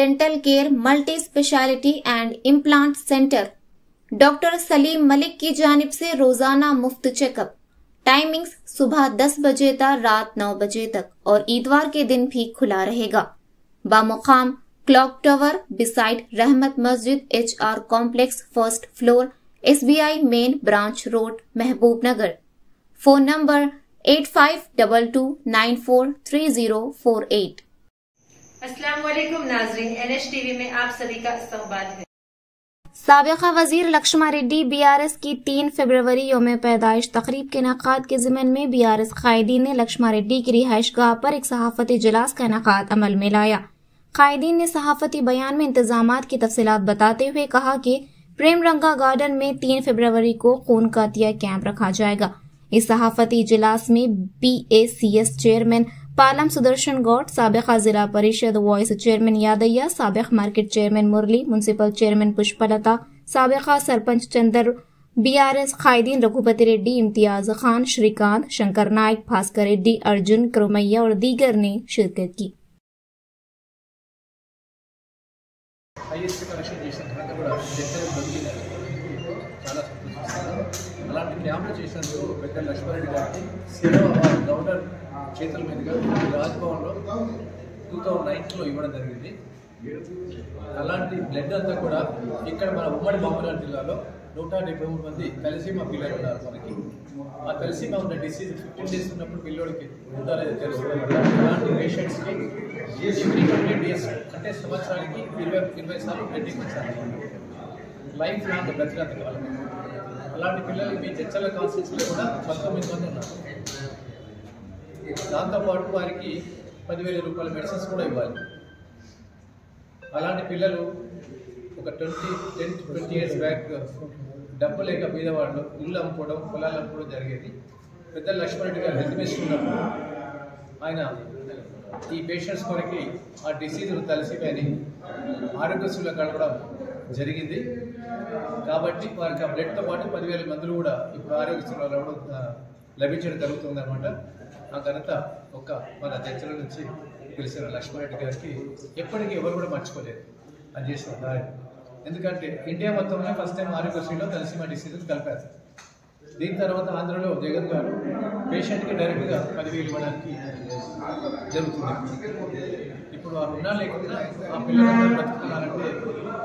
Dental care multi speciality and implant centre. Doctor Salim Malik की जानिब से रोजाना मुफ्त चेकअप। टाइमिंग्स सुबह 10 बजे तक रात 9 बजे तक और इतवार के दिन भी खुला रहेगा। बामुकाम क्लॉक टावर बिसाइड रहमत मस्जिद HR complex first floor SBI main branch road महबूब नगर। Phone number 8522943048। अस्सलाम वालेकुम नाज़रीन, NH TV में आप सभी का इस्तकबाल है। साबिका वजीर लक्ष्मण रेड्डी BRS की 3 फरवरी यौम पैदाइश तकरीब के इनेकाद के ज़िमन में BRS कायदीन ने लक्ष्मण रेड्डी की रिहाइश गाह पर एक सहाफती इजलास का इनेकाद अमल में लाया। कायदीन ने सहाफती बयान में इंतजामात की तफसीलात बताते हुए कहा कि प्रेमरंगा गार्डन में 3 फरवरी को खून का अतिया कैंप रखा जाएगा। इस सहाफती इजलास में BACS चेयरमैन पालम सुदर्शन गौड़, साबिका जिला परिषद वॉइस चेयरमैन यादయ్య, साबिक market chairman Murali, municipal chairman Pushpalatha, साबिका सरपंच चंदर, BRS कायदीन रघुपति रेड्डी, इम्तियाज खान, श्रीकांत, शंकर नायक, भास्कर रेड्डी, अर्जुन क्रमैया और दीगर ने शिरकत की। అలాంటి క్యాంపులు చేసినందుకు పెద్ద లక్ష్మణరెడ్డి గారికి గవర్నర్ చేతుల మీదుగా రాజ్భవన్లో 2009లో ఇవ్వడం జరిగింది. అలాంటి బ్లడ్ అంతా కూడా ఇక్కడ మన ఉమ్మడి మహబూబ్నగర్ జిల్లాలో 173 మంది తలసీమా పిల్లలు ఉన్నారు. మనకి ఆ తలసీమా ఉన్న డిసీజ్ 15 డేస్ ఉన్నప్పుడు పిల్లోడికి ఉండాలని తెలుస్తుంది. అలాంటి పేషెంట్స్కి ఎవ్రీ 20 డేస్ అంటే సంవత్సరానికి 20 సార్లు బ్లడ్ ఇప్పించాలి. లైఫ్ లాంగ్ బ్రతికినంత కాలం. అలాంటి పిల్లలు మీ జడ్చర్ల కాన్స్టిట్యూన్సీలో కూడా 19 మంది ఉన్నారు. దాంతోపాటు వారికి 10,000 రూపాయల మెడిసిన్స్ కూడా ఇవ్వాలి. అలాంటి పిల్లలు ఒక 10-20 ఇయర్స్ బ్యాక్ డబ్బు లేక బీదవాళ్ళు ఇల్లు అమ్ముకోవడం, పొలాలు అమ్ముకోవడం జరిగేది. పెద్ద లక్ష్మణరెడ్డి గారు హెల్త్ మినిస్టర్ ఉన్నప్పుడు ఆయన ఈ పేషెంట్స్ కొరకి ఆ డిసీజ్ తలసిపోయి ఆరోగ్యశ్రీలో గడపడం జరిగింది. కాబట్టి వారికి ఆ బ్లడ్తో పాటు 10,000 మందులు కూడా ఇప్పుడు ఆరోగ్యశ్రీలో లభించడం జరుగుతుంది అనమాట. ఆ ఘనత ఒక మన జడ్చల నుంచి తెలిసిన లక్ష్మణరెడ్డి గారికి ఎప్పటికీ ఎవరు కూడా మర్చిపోలేదు అది చేసిన దారి. ఎందుకంటే ఇండియా మొత్తంలో ఫస్ట్ టైం ఆరోగ్యశ్రీలో తలసీమా డిసీజ్ కలిపారు. దీని తర్వాత ఆంధ్రలో జగన్ గారు పేషెంట్కి డైరెక్ట్గా 10,000 ఇవ్వడానికి జరుగుతుంది. ఇప్పుడు ఆ రుణాలు లేకుండా ఆ పిల్లలందరూ బతుకుతున్నారంటే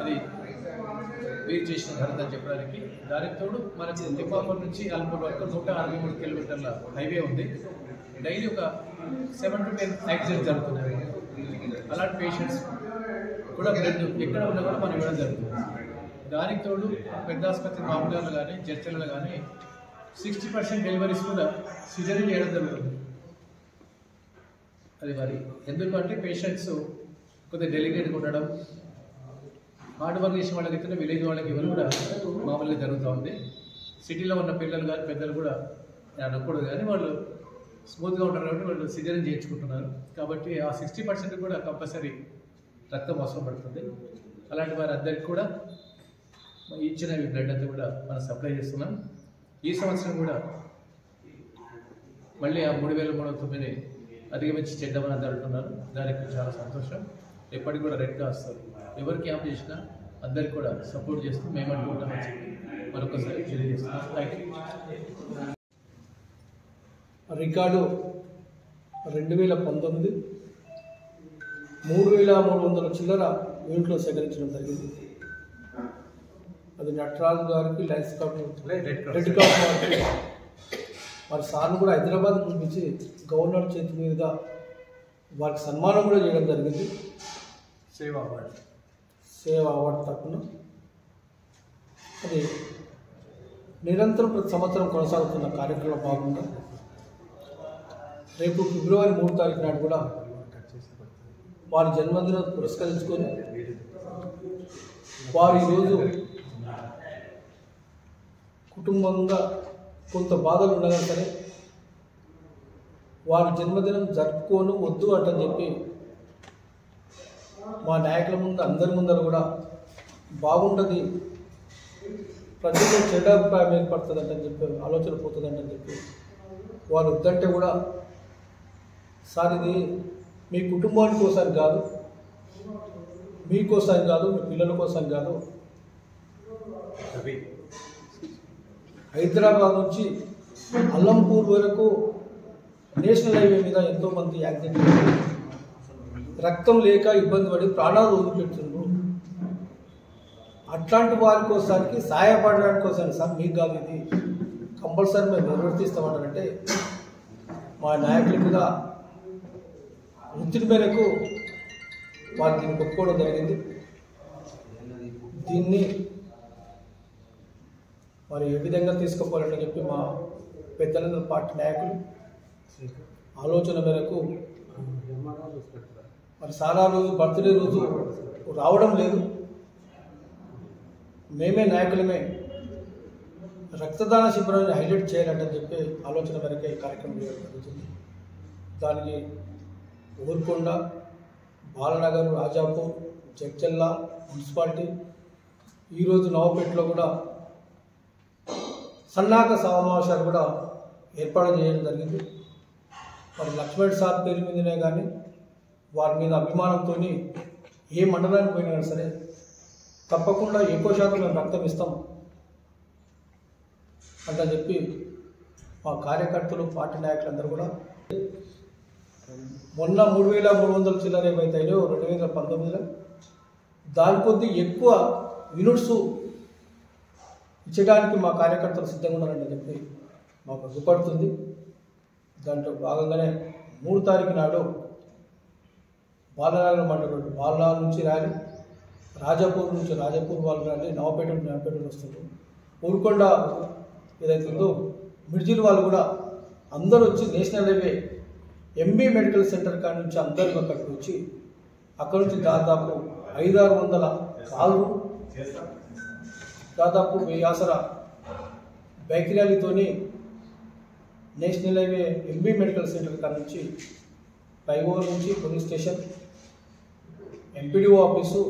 అది వీరు చేసిన ఘనత అని చెప్పడానికి. దానికి తోడు మనకు తిప్పాపూర్ నుంచి అల్పూర్ వరకు 163 కిలోమీటర్ల హైవే ఉంది. డైలీ ఒక 7 to 10 యాక్సిడెంట్ జరుగుతున్నాయి. అలాంటి పేషెంట్స్ కూడా బ్లడ్ ఎక్కడ ఉన్నా కూడా మనం ఇవ్వడం జరుగుతుంది. దానికి తోడు పెద్ద ఆసుపత్రి మామూలుగా కానీ జడ్చర్లలో కానీ 60% డెలివరీస్ కూడా సిజరీన్ చేయడం జరుగుతుంది. అది మరి ఎందుకంటే పేషెంట్స్ కొద్దిగా డెలికేట్గా ఉండడం, హార్డ్ వర్క్ చేసే వాళ్ళకైతే విలేజ్ వాళ్ళకి ఇవన్నీ కూడా మామూలుగా జరుగుతూ ఉంది. సిటీలో ఉన్న పిల్లలు కానీ పెద్దలు కూడా అనకూడదు కానీ వాళ్ళు స్మూత్గా ఉంటారు కాబట్టి వాళ్ళు సిజరీన్ చేయించుకుంటున్నారు. కాబట్టి ఆ 60% కూడా కంపల్సరీ రక్తం అవసరం పడుతుంది. అలాంటి వారి అందరికీ కూడా ఇచ్చిన బ్లడ్ అంతా కూడా మనం సప్లై చేస్తున్నాం. ఈ సంవత్సరం కూడా మళ్ళీ ఆ 3,309 అధిగమించి చేద్దామని అందరూ అంటున్నారు. దానికి చాలా సంతోషం. ఎప్పటికి కూడా రెడ్ క్రాస్ ఎవరు క్యాంప్ చేసినా అందరికి కూడా సపోర్ట్ చేస్తూ మేము అనుకుంటామని చెప్పి మరొకసారి తెలియజేస్తున్నాం. Thank you. రికార్డు 2019 3,300 చిల్లర యూనిట్లో సేకరించడం జరిగింది. అది నటరాజు గారికి లైన్స్ రెడ్ క్రాస్ వారికి వారి సార్ను కూడా హైదరాబాద్ పిలిపించి గవర్నర్ చేతి మీదుగా వారికి సన్మానం కూడా చేయడం జరిగింది. సేవా అవార్డు తరఫున అది నిరంతరం ప్రతి సంవత్సరం కొనసాగుతున్న కార్యక్రమంలో భాగంగా రేపు ఫిబ్రవరి 3 తారీఖు నాడు కూడా వారి జన్మదినం పురస్కరించుకొని వారు ఈరోజు కుటుంబంగా కొంత బాధలు ఉండగా సరే వారి జన్మదినం జరుపుకోను వద్దు అంటని చెప్పి మా నాయకుల ముందు అందరి ముందర కూడా బాగుంటుంది, ప్రజల్లో చెడ్డ అభిప్రాయం ఏర్పడుతుందంటని చెప్పి ఆలోచన పోతుందంటని చెప్పి వాళ్ళు వద్దంటే కూడా సార్ ఇది మీ కుటుంబానికి కోసం కాదు, మీకోసం కాదు, మీ పిల్లల కోసం కాదు, హైదరాబాద్ నుంచి అల్లంపూర్ వరకు నేషనల్ హైవే మీద ఎంతోమంది యాక్సిడెంట్ రక్తం లేక ఇబ్బంది పడి ప్రాణాలు వదిలిపెడుతున్నారు. అట్లాంటి వారి కోసానికి సహాయపడడానికి కోసం సార్ మీకు కాదు, ఇది కంపల్సరీ మేము నిర్వర్తిస్తామంటారంటే మా నాయకుల మీద ఒత్తిడి మేరకు వారు దీన్ని ఒప్పుకోవడం జరిగింది. దీన్ని మరి ఏ విధంగా తీసుకుపోవాలని చెప్పి మా పెద్దలందరూ పార్టీ నాయకులు ఆలోచన మేరకు మరి సారా రోజు బర్త్డే రోజు రావడం లేదు, మేమే నాయకులమే రక్తదాన శిబిరాన్ని హైలైట్ చేయాలని చెప్పి ఆలోచన మేరకే ఈ కార్యక్రమం జరుగుతుంది. దానికి ఊరుకొండ, బాలనగర్, రాజాపూర్, జడ్చల్ల మున్సిపాలిటీ, ఈరోజు నవపేటలో కూడా సన్నాహక సమావేశాలు కూడా ఏర్పాటు చేయడం జరిగింది. మరి లక్ష్మణ్ సార్ పేరు మీదనే కానీ వారి మీద అభిమానంతో ఏ మండలానికి పోయినా సరే తప్పకుండా ఎక్కువ శాతం మేము రక్తం ఇస్తాం అంత చెప్పి మా కార్యకర్తలు పార్టీ నాయకులందరూ కూడా మొన్న 3,300 చిల్లర ఏమైతాయో 2019లో దాని కొద్ది ఎక్కువ యూనిట్స్ ఇచ్చడానికి మా కార్యకర్తలు సిద్ధంగా ఉన్నారని చెప్పి మాకు అగ్గుపడుతుంది. దాంట్లో భాగంగానే 3 తారీఖు నాడు బాలనగర్ మండలం బాలనగర్ నుంచి ర్యాలీ, రాజాపూర్ నుంచి రాజాపూర్ వాళ్ళు ర్యాలీ, నవపేటలో వస్తారు. ఊరుకొండ ఏదైతే ఉందో మిర్జిల్ వాళ్ళు కూడా అందరూ వచ్చి national highway MB medical centre కాడి నుంచి అందరూ అక్కడికి వచ్చి అక్కడ నుంచి దాదాపు 500-600 కాళ్ళు, దాదాపు 1000 ఆసర బైక్ ర్యాలీతోని national highway MB medical centre కాడి నుంచి ఫ్లైఓవర్ నుంచి police station, MPDO office,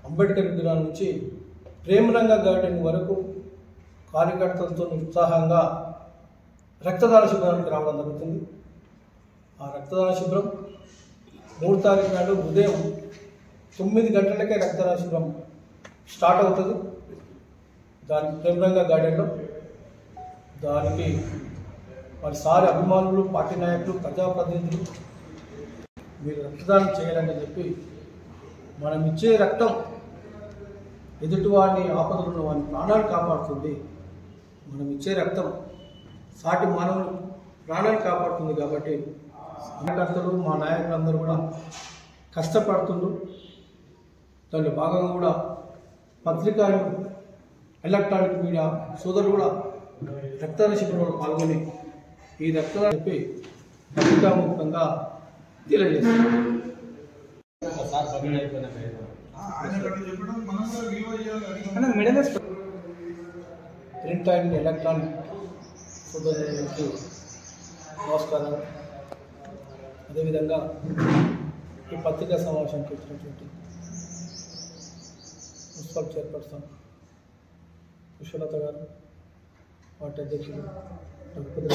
Ambedkar విగ్రహం నుంచి ప్రేమరంగ గార్డెన్ వరకు కార్యకర్తలతో ఉత్సాహంగా రక్తదాన శిబిరానికి రావడం జరుగుతుంది. ఆ రక్తదాన శిబిరం 3 తారీఖు నాడు ఉదయం 9 గంటలకే రక్తదాన శిబిరం స్టార్ట్ అవుతుంది. దానికి ప్రేమరంగ గార్డెన్లో దానికి మరి సారి అభిమానులు, పార్టీ నాయకులు, ప్రజాప్రతినిధులు మీరు రక్తదానం చేయాలని చెప్పి మనం ఇచ్చే రక్తం ఎదుటివాడిని, ఆపదలు ఉన్న వాడిని ప్రాణాలు కాపాడుతుంది. మనం ఇచ్చే రక్తం సాటి మానవులు ప్రాణాలు కాపాడుతుంది. కాబట్టి కార్యకర్తలు, మా నాయకులందరూ కూడా కష్టపడుతుండ్రు. దాంట్లో భాగంగా కూడా పత్రికా, ఎలక్ట్రానిక్ మీడియా సోదరులు కూడా రక్తదాన శిబిరంలో పాల్గొని ఈ రక్తదానం చెప్పి పత్రికాముఖంగా తెలియజేస్తారు. ప్రింట్ అండ్ ఎలక్ట్రానిక్ సోదరులకి నమస్కారాలు. అదేవిధంగా ఈ పత్రికా సమావేశానికి వచ్చినటువంటి మున్సిపల్ చైర్పర్సన్ విశ్వనాథ గారు, పార్టీ అధ్యక్షులు రఘుపతి,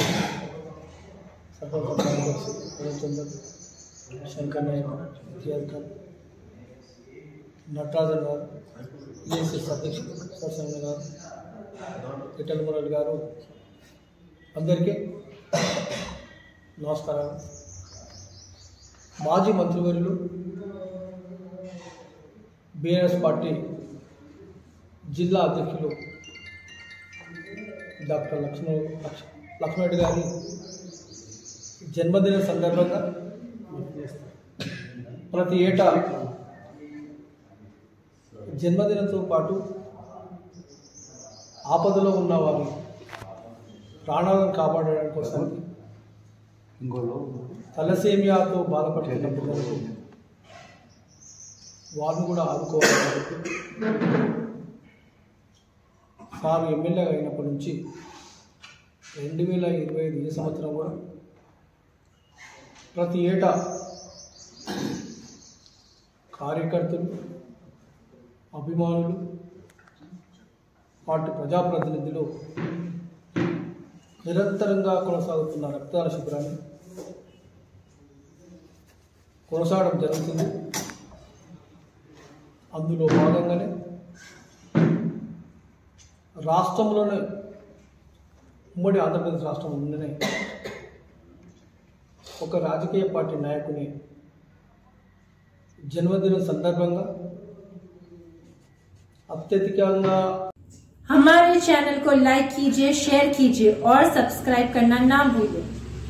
సహకార కార్యదర్శి రవిచందర్, శంకర్ నాయక్, ఇంతియాజ్ ఖాన్, నటరాజన్ గారు, ఈఎస్ఎస్ అధ్యక్షులు సరసన్న గారు, ఇటల్ మురళి గారు, అందరికీ నమస్కారాలు. మాజీ మంత్రివర్యులు, బీఆర్ఎస్ పార్టీ జిల్లా అధ్యక్షులు డాక్టర్ లక్ష్మణరెడ్డి గారి జన్మదిన సందర్భంగా ప్రతి ఏటా జన్మదినంతో పాటు ఆపదలో ఉన్న వారి ప్రాణాలను కాపాడడం కోసం తలసేమియాతో బాధపడుతున్న పిల్లలకు వారిని కూడా ఆదుకోవాలి కాబట్టి సార్ ఎమ్మెల్యే అయినప్పటి నుంచి 2025 ఈ సంవత్సరం కూడా ప్రతి ఏటా కార్యకర్తలు, అభిమానులు, పార్టీ ప్రజాప్రతినిధులు నిరంతరంగా కొనసాగుతున్న రక్తదాన శిబిరాన్ని కొనసాగడం జరుగుతుంది. అందులో భాగంగానే రాష్ట్రంలోనే ఉమ్మడి ఆంధ్రప్రదేశ్ రాష్ట్రంలోనే ఒక రాజకీయ పార్టీ నాయకుని जन्मदिन संदर्भंगा अत्यधिకంగా हमारे चैनल को लाइक कीजिए, शेयर कीजिए और सब्सक्राइब करना ना भूलिए।